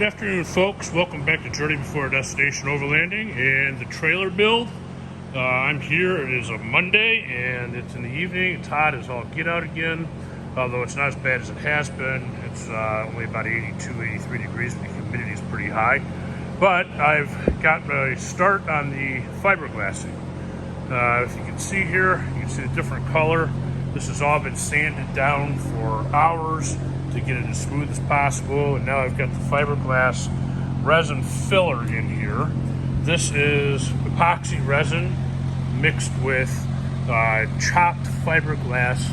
Good afternoon, folks. Welcome back to Journey Before Destination Overlanding and the trailer build. I'm here. It is a Monday and it's in the evening. It's hot as all get out again, although it's not as bad as it has been. It's only about 82, 83 degrees, but the humidity is pretty high. But I've got a start on the fiberglassing. If you can see here, you can see the different color. This has all been sanded down for hours to get it as smooth as possible, and now I've got the fiberglass resin filler in here. This is epoxy resin mixed with chopped fiberglass,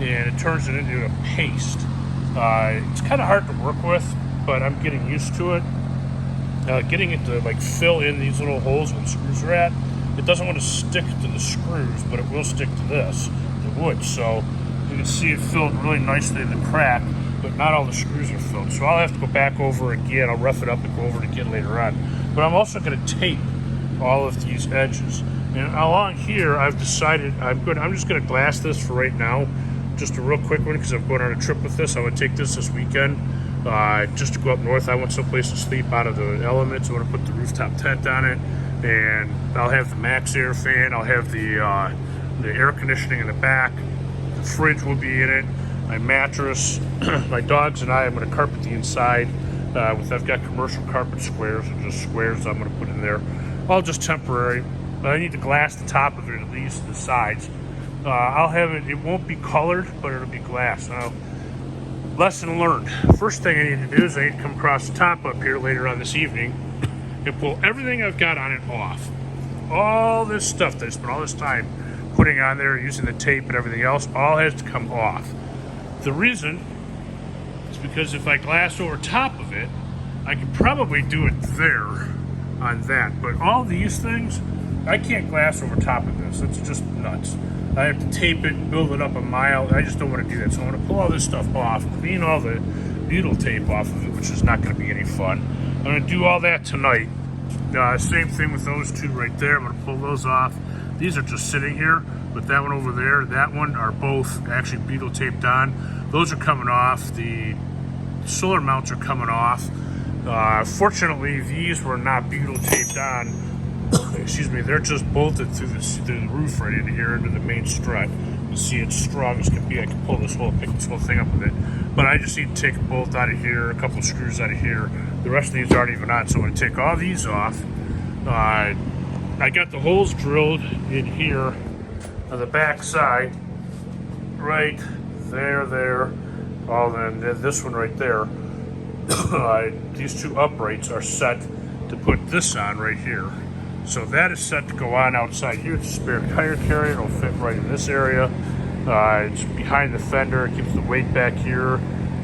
and it turns it into a paste. It's kind of hard to work with, but I'm getting used to it. Getting it to like fill in these little holes where the screws are at. It doesn't want to stick to the screws, but it will stick to this, the wood. So you can see it filled really nicely in the crack, but not all the screws are filled. So I'll have to go back over again. I'll rough it up and go over it again later on. But I'm also going to tape all of these edges. And along here, I've decided I'm just going to glass this for right now. Just a real quick one because I'm going on a trip with this. I'm going to take this weekend just to go up north. I want someplace to sleep out of the elements. I want to put the rooftop tent on it. And I'll have the max air fan. I'll have the air conditioning in the back. The fridge will be in it. My mattress. My dogs and I'm going to carpet the inside. I've got commercial carpet squares, or just squares I'm going to put in there. All just temporary. I need to glass the top of it, at least the sides. I'll have it. It won't be colored, but it'll be glass. Now, lesson learned. First thing I need to do is I need to come across the top up here later on this evening and pull everything I've got on it off. All this stuff that I spent all this time putting on there, using the tape and everything else, all has to come off. The reason is because if I glass over top of it, I could probably do it there on that. But all these things, I can't glass over top of this. It's just nuts. I have to tape it, build it up a mile. I just don't want to do that. So I'm going to pull all this stuff off, clean all the needle tape off of it, which is not going to be any fun. I'm going to do all that tonight. Same thing with those two right there. I'm going to pull those off. These are just sitting here, but that one over there, that one are both actually beetle taped on. Those are coming off. The solar mounts are coming off. Fortunately, these were not beetle taped on. Excuse me, they're just bolted through the roof right into here, into the main strut. You see it's strong as can be. I can pick this whole thing up with it. But I just need to take a bolt out of here, a couple of screws out of here. The rest of these aren't even on, so I'm going to take all these off. I got the holes drilled in here on the back side, right there. Then this one right there. These two uprights are set to put this on right here. So that is set to go on outside here. It's a spare tire carrier. It'll fit right in this area. It's behind the fender. It keeps the weight back here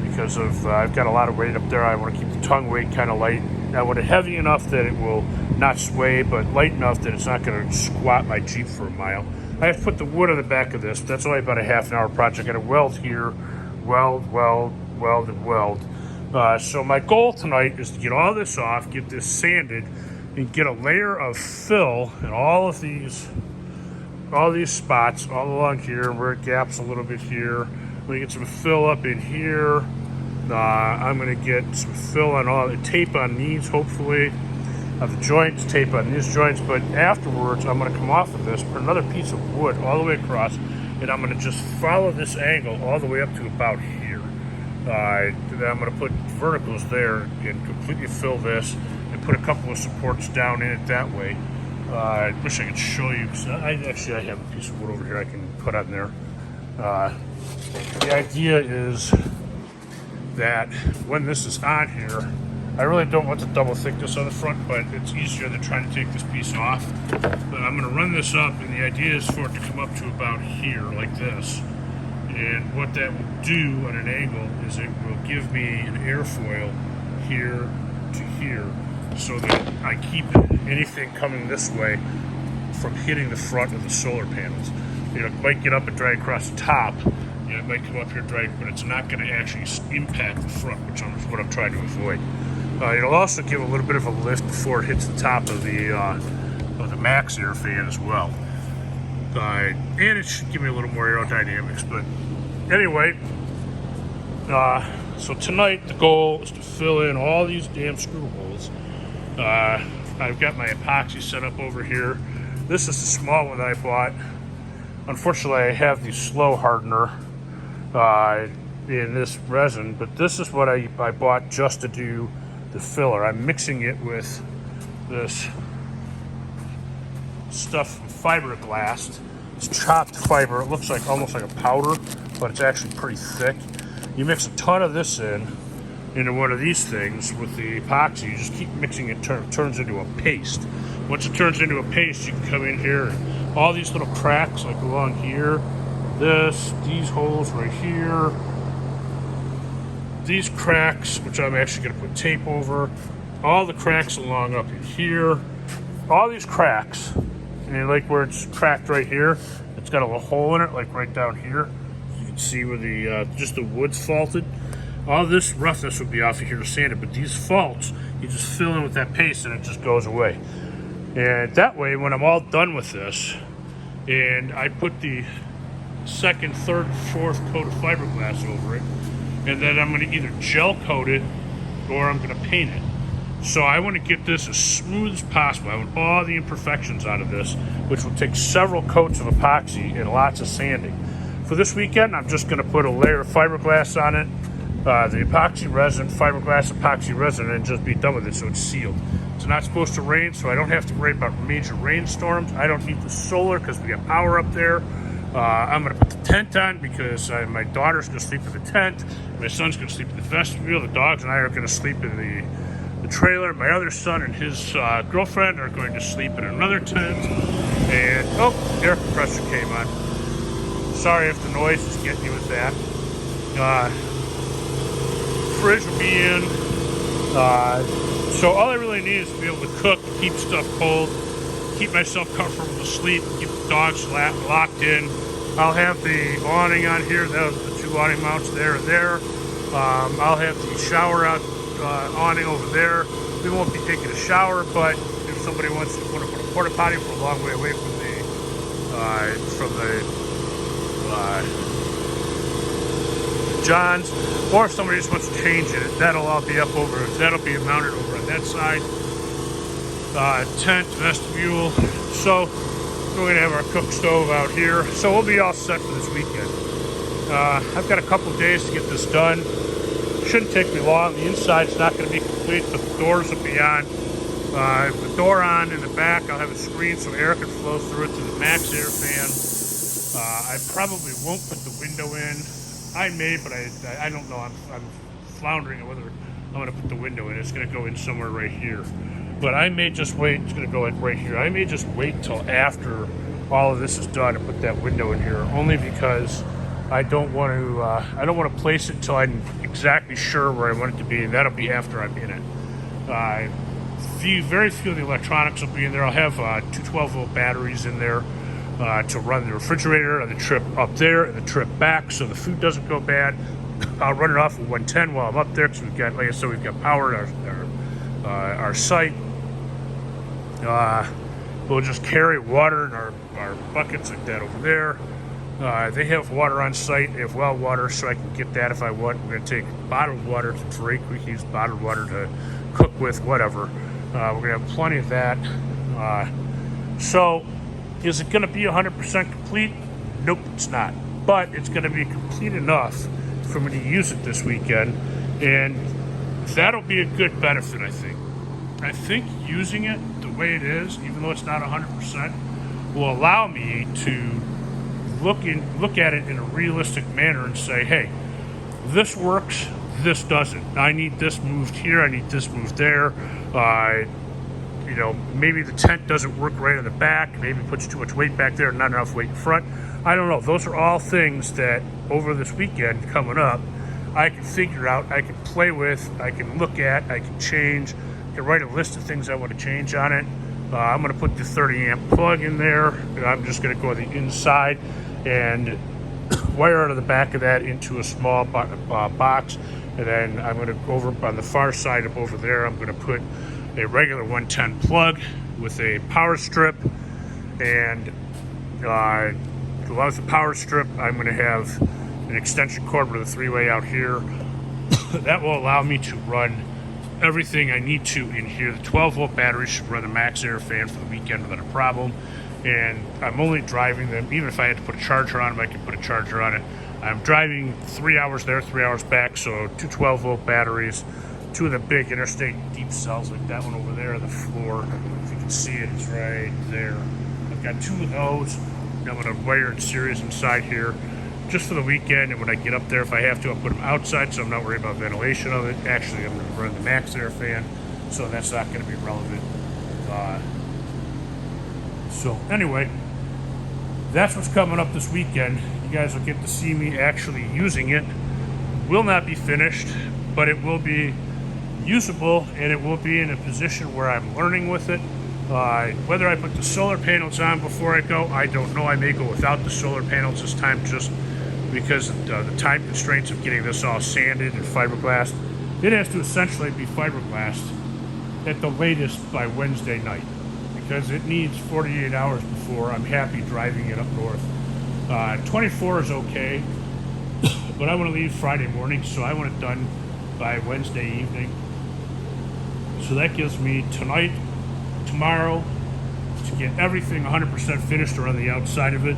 because of I've got a lot of weight up there. I want to keep the tongue weight kind of light. I want it heavy enough that it will not sway, but light enough that it's not going to squat my Jeep for a mile. I have to put the wood on the back of this. That's only about a half an hour project. I got to weld here, weld, and weld. So my goal tonight is to get all this off, get this sanded, and get a layer of fill in all these spots all along here where it gaps a little bit here. I'm going to get some fill up in here. I'm going to get some fill on all the tape on these, hopefully. Of the joints, tape on these joints, but afterwards I'm going to come off of this, put another piece of wood all the way across, and I'm going to just follow this angle all the way up to about here. Then I'm going to put verticals there and completely fill this and put a couple of supports down in it that way. I wish I could show you, because I have a piece of wood over here I can put on there. The idea is that when this is on here, I really don't want the double thickness on the front, but it's easier than trying to take this piece off. But I'm going to run this up, and the idea is for it to come up to about here, like this. And what that will do on an angle is it will give me an airfoil here to here, so that I keep anything coming this way from hitting the front of the solar panels. You know, it might get up and drag across the top. You know, it might come up here and drag, but it's not going to actually impact the front, which is what I'm trying to avoid. It'll also give a little bit of a lift before it hits the top of the max air fan as well. And it should give me a little more aerodynamics. But anyway, So tonight the goal is to fill in all these damn screw holes. I've got my epoxy set up over here. This is the small one that I bought. Unfortunately, I have the slow hardener in this resin, but this is what I bought just to do the filler. I'm mixing it with this stuff from Fiberglass. It's chopped fiber. It looks like almost like a powder, but it's actually pretty thick. You mix a ton of this into one of these things with the epoxy. You just keep mixing it, turns into a paste. Once it turns into a paste, you can come in here and all these little cracks like along here, these holes right here, these cracks, which I'm actually going to put tape over, all the cracks along up in here, all these cracks, and like where it's cracked right here, it's got a little hole in it, like right down here. You can see where the just the wood's faulted. All this roughness would be off of here to sand it, but these faults, you just fill in with that paste and it just goes away. And that way, when I'm all done with this, and I put the second, third, fourth coat of fiberglass over it, and then I'm going to either gel coat it or I'm going to paint it. So I want to get this as smooth as possible. I want all the imperfections out of this, which will take several coats of epoxy and lots of sanding. For this weekend, I'm just going to put a layer of fiberglass on it, the epoxy resin, fiberglass epoxy resin, and just be done with it so it's sealed. It's not supposed to rain, so I don't have to worry about major rainstorms. I don't need the solar because we got power up there. I'm going to put the tent on because my daughter's going to sleep in the tent. My son's going to sleep in the vestibule. The dogs and I are going to sleep in the trailer. My other son and his girlfriend are going to sleep in another tent. And, oh, air compressor came on. Sorry if the noise is getting you with that. Fridge will be in. So all I really need is to be able to cook, keep stuff cold, keep myself comfortable to sleep, keep the dogs locked in. I'll have the awning on here. Those are the two awning mounts there and there. I'll have the shower out awning over there. We won't be taking a shower, but if somebody wants to put a porta potty for a long way away from the John's, or if somebody just wants to change it, that'll all be up over. That'll be mounted over on that side. Tent, vestibule. So we're gonna have our cook stove out here. So we'll be all set for this weekend. I've got a couple days to get this done. Shouldn't take me long. The inside's not going to be complete, but the doors will be on. The door on in the back, I'll have a screen so air can flow through it to the max air fan. I probably won't put the window in. I may, but I don't know. I'm floundering whether I'm going to put the window in. It's going to go in somewhere right here. But I may just wait. It's going to go in right here. I may just wait until after all of this is done and put that window in here, only because I don't want to place it until I'm exactly sure where I want it to be, and that'll be after I'm in it. Very few of the electronics will be in there. I'll have two 12-volt batteries in there to run the refrigerator on the trip up there and the trip back, so the food doesn't go bad. I'll run it off with 110 while I'm up there, because we've got, like I said, we've got power at our site. We'll just carry water in our buckets like that over there. They have water on site. They have well water, so I can get that if I want. We're going to take bottled water to drink. We can use bottled water to cook with, whatever. We're going to have plenty of that. So, is it going to be 100% complete? Nope, it's not. But it's going to be complete enough for me to use it this weekend, and that'll be a good benefit, I think. I think using it the way it is, even though it's not 100%, will allow me to look at it in a realistic manner and say, hey, this works, this doesn't. I need this moved here, I need this moved there. Maybe the tent doesn't work right in the back, maybe it puts too much weight back there and not enough weight in front. I don't know. Those are all things that over this weekend coming up, I can figure out, I can play with, I can look at, I can change, I can write a list of things I want to change on it. I'm going to put the 30 amp plug in there, and I'm just going to go on the inside and wire out of the back of that into a small box, and then I'm going to go over on the far side up over there, I'm going to put a regular 110 plug with a power strip, and along with the power strip I'm going to have an extension cord with a 3-way out here that will allow me to run everything I need to in here. The 12-volt battery should run the max air fan for the weekend without a problem. And I'm only driving them, even if I had to put a charger on them, I can put a charger on it. I'm driving 3 hours there, 3 hours back, so two 12-volt batteries, two of the big interstate deep cells like that one over there on the floor. If you can see it, it's right there. I've got two of those. I'm going to wire in series inside here just for the weekend, and when I get up there, if I have to, I'll put them outside so I'm not worried about ventilation of it. Actually, I'm going to run the max air fan, so that's not going to be relevant. So anyway, that's what's coming up this weekend. You guys will get to see me actually using it. Will not be finished, but it will be usable, and it will be in a position where I'm learning with it. Whether I put the solar panels on before I go, I don't know. I may go without the solar panels this time just because of the time constraints of getting this all sanded and fiberglassed. It has to essentially be fiberglassed at the latest by Wednesday night, because it needs 48 hours before I'm happy driving it up north. 24 is okay, but I want to leave Friday morning, so I want it done by Wednesday evening. So that gives me tonight, tomorrow, to get everything 100% finished around the outside of it,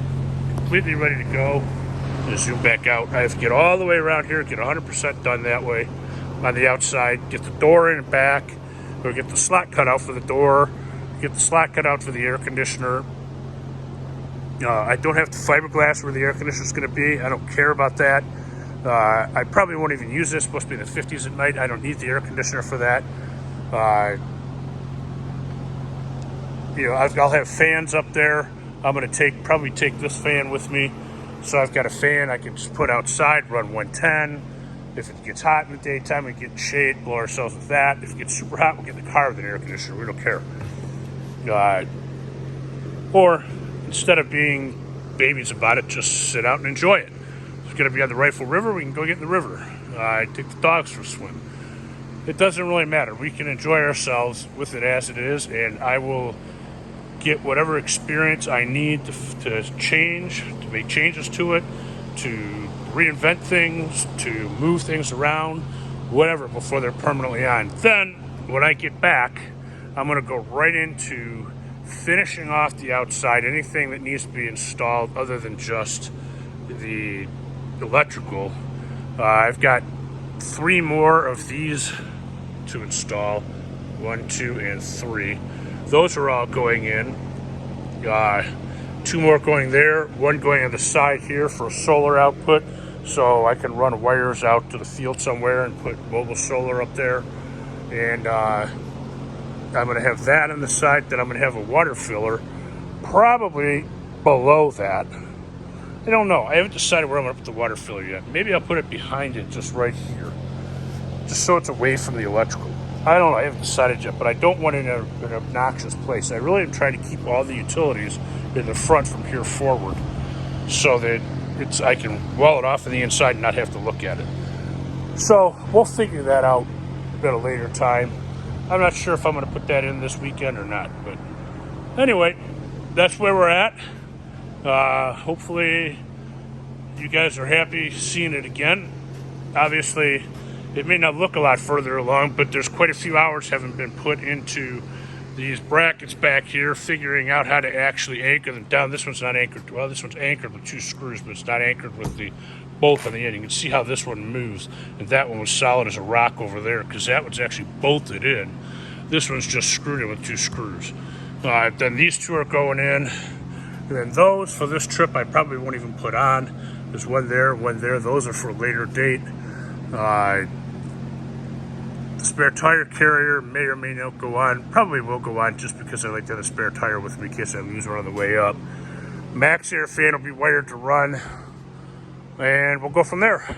completely ready to go. Just zoom back out. I have to get all the way around here, get 100% done that way on the outside, get the door in and back, or get the slot cut out for the door, get the slot cut out for the air conditioner. I don't have the fiberglass where the air conditioner is going to be. I don't care about that. I probably won't even use this. It's supposed to be in the 50s at night. I don't need the air conditioner for that. I'll have fans up there. I'm going to probably take this fan with me. So I've got a fan I can just put outside, run 110. If it gets hot in the daytime, we get in shade, blow ourselves with that. If it gets super hot, we'll get in the car with an air conditioner. We don't care. Or instead of being babies about it, just sit out and enjoy it. If it's going to be on the Rifle River, we can go get in the river. Take the dogs for a swim. It doesn't really matter. We can enjoy ourselves with it as it is, and I will get whatever experience I need to make changes to it, to reinvent things, to move things around, whatever, before they're permanently on. Then, when I get back, I'm going to go right into finishing off the outside, anything that needs to be installed other than just the electrical. I've got 3 more of these to install, 1, 2, and 3. Those are all going in. 2 more going there, 1 going on the side here for solar output, so I can run wires out to the field somewhere and put mobile solar up there. And I'm going to have that on the side. Then I'm going to have a water filler probably below that. I don't know. I haven't decided where I'm going to put the water filler yet. Maybe I'll put it behind it, just right here, just so it's away from the electrical. I don't know. I haven't decided yet, but I don't want it in an obnoxious place. I really am trying to keep all the utilities in the front from here forward, so that I can wall it off on the inside and not have to look at it. So we'll figure that out at a later time. I'm not sure if I'm going to put that in this weekend or not, but anyway, that's where we're at. Hopefully you guys are happy seeing it again. Obviously, it may not look a lot further along, but there's quite a few hours haven't been put into these brackets back here, figuring out how to actually anchor them down. This one's not anchored. Well, this one's anchored with 2 screws, but it's not anchored with the bolt on the end. You can see how this one moves, and that one was solid as a rock over there because that one's actually bolted in. This one's just screwed in with 2 screws. Then these 2 are going in, and then those for this trip I probably won't even put on. There's one there, one there. Those are for a later date. The spare tire carrier may or may not go on. Probably will go on just because I like to have a spare tire with me in case I lose one on the way up. Max air fan will be wired to run, and we'll go from there.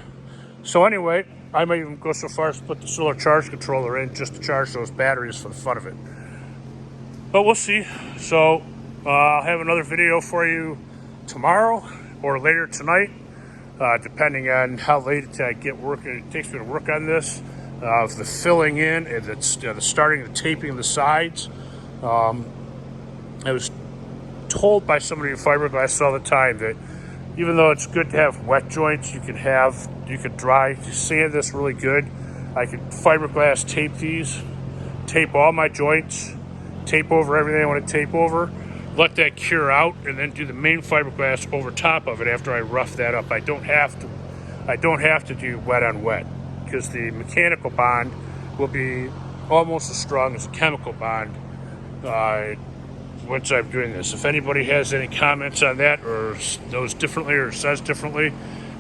So anyway, I might even go so far as to put the solar charge controller in just to charge those batteries for the fun of it. But we'll see. So I'll have another video for you tomorrow or later tonight, depending on how late it takes me to work on this. The filling in and the starting the taping the sides. I was told by somebody in fiberglass all the time that even though it's good to have wet joints, you can dry sand this really good I could fiberglass tape these, tape all my joints, tape over everything I want to tape over, let that cure out, and then do the main fiberglass over top of it after I rough that up. I don't have to do wet on wet, because the mechanical bond will be almost as strong as a chemical bond once I'm doing this. If anybody has any comments on that, or knows differently, or says differently,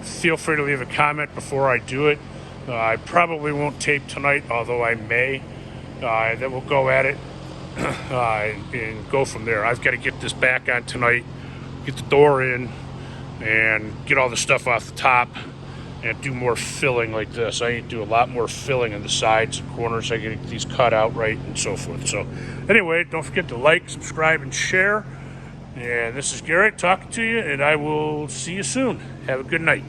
feel free to leave a comment before I do it. I probably won't tape tonight, although I may. Then we'll go at it and go from there. I've got to get this back on tonight, get the door in, and get all the stuff off the top, and do more filling like this. I need to do a lot more filling on the sides and corners. I get these cut out right and so forth. So anyway, don't forget to like, subscribe, and share. And this is Garrett talking to you, and I will see you soon. Have a good night.